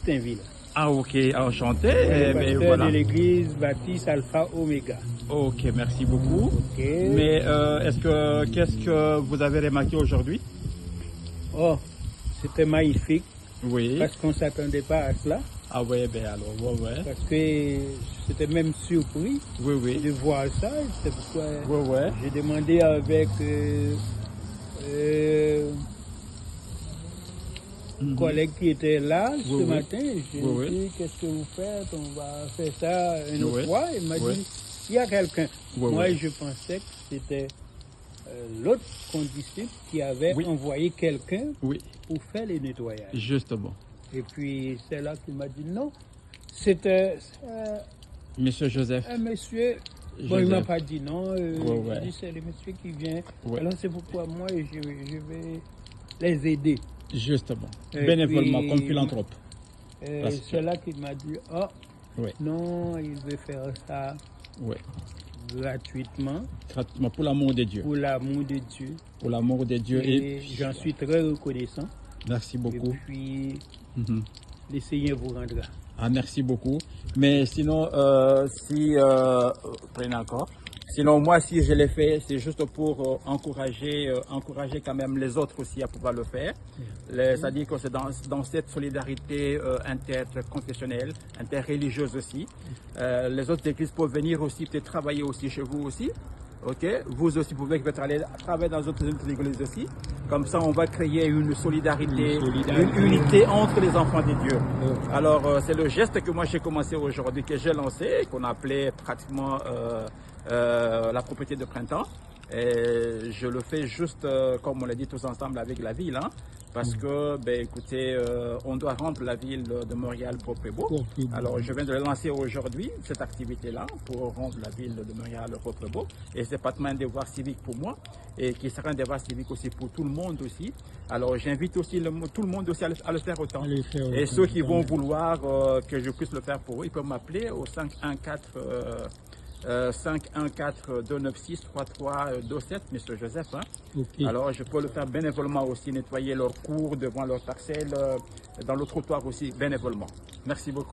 Stainville. Ah ok, enchanté. Le Mais pasteur voilà. de l'église Baptiste Alpha Omega. Ok, merci beaucoup. Ok. Mais qu'est-ce que vous avez remarqué aujourd'hui? Oh, c'était magnifique Oui. parce qu'on ne s'attendait pas à cela. Ah ouais, ben alors, ouais. Parce que j'étais même surpris Oui. de voir ça. C'est pourquoi Ouais. j'ai demandé avec collègue qui était là ce matin. J'ai dit, qu'est-ce que vous faites? On va faire ça une autre fois. Il m'a dit, il y a quelqu'un. Moi, je pensais que c'était l'autre condisciple qui avait envoyé quelqu'un pour faire le nettoyage. Justement. Et puis, c'est là qu'il m'a dit non. C'était Monsieur Joseph. un monsieur. Bon, il ne m'a pas dit non. Il dit c'est le monsieur qui vient. Alors, c'est pourquoi moi, je vais les aider. Justement. Bénévolement, comme philanthrope. C'est là qu'il m'a dit, non, il veut faire ça gratuitement. Gratuitement, pour l'amour de Dieu. Pour l'amour de Dieu. Pour l'amour de Dieu. Et j'en suis très reconnaissant. Merci beaucoup. Et puis, le Seigneur vous rendra. Ah, merci beaucoup. Mais sinon, prenez encore. Sinon, moi, si je l'ai fait, c'est juste pour encourager quand même les autres aussi à pouvoir le faire. C'est-à-dire que c'est dans cette solidarité interconfessionnelle, interreligieuse aussi. Les autres églises peuvent venir aussi, peut-être travailler aussi chez vous aussi. Ok, vous aussi pouvez peut-être aller travailler dans d'autres églises aussi. Comme ça, on va créer une solidarité, une unité entre les enfants de Dieu. Alors, c'est le geste que moi j'ai commencé aujourd'hui, que j'ai lancé, qu'on appelait pratiquement la propriété de printemps. Et je le fais juste, comme on l'a dit tous ensemble, avec la ville, hein, parce que, écoutez, on doit rendre la ville de Montréal propre et beau. Alors, je viens de lancer aujourd'hui, cette activité-là, pour rendre la ville de Montréal propre et beau. Et c'est pas un devoir civique pour moi, et qui sera un devoir civique aussi pour tout le monde aussi. Alors, j'invite aussi tout le monde aussi à le faire autant. Et ceux qui vont vouloir que je puisse le faire pour eux, ils peuvent m'appeler au 514-296-3327, Monsieur Joseph. Hein. Alors, je peux le faire bénévolement aussi, nettoyer leurs cours devant leurs parcelles, dans le trottoir aussi, bénévolement. Merci beaucoup.